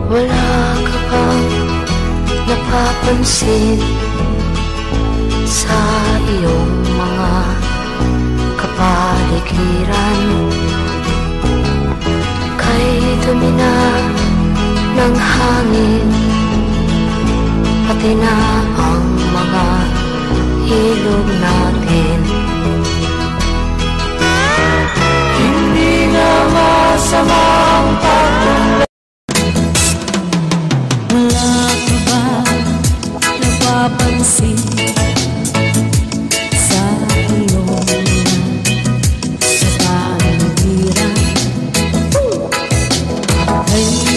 Wala ka bang napapansin sa iyong mga kapaligiran? Kay dumi na ng hangin, pati na ang mga ilog natin. Hindi na masamang pagtulad. Wala ka ba napapansin sa iyong kapaligiran? Ay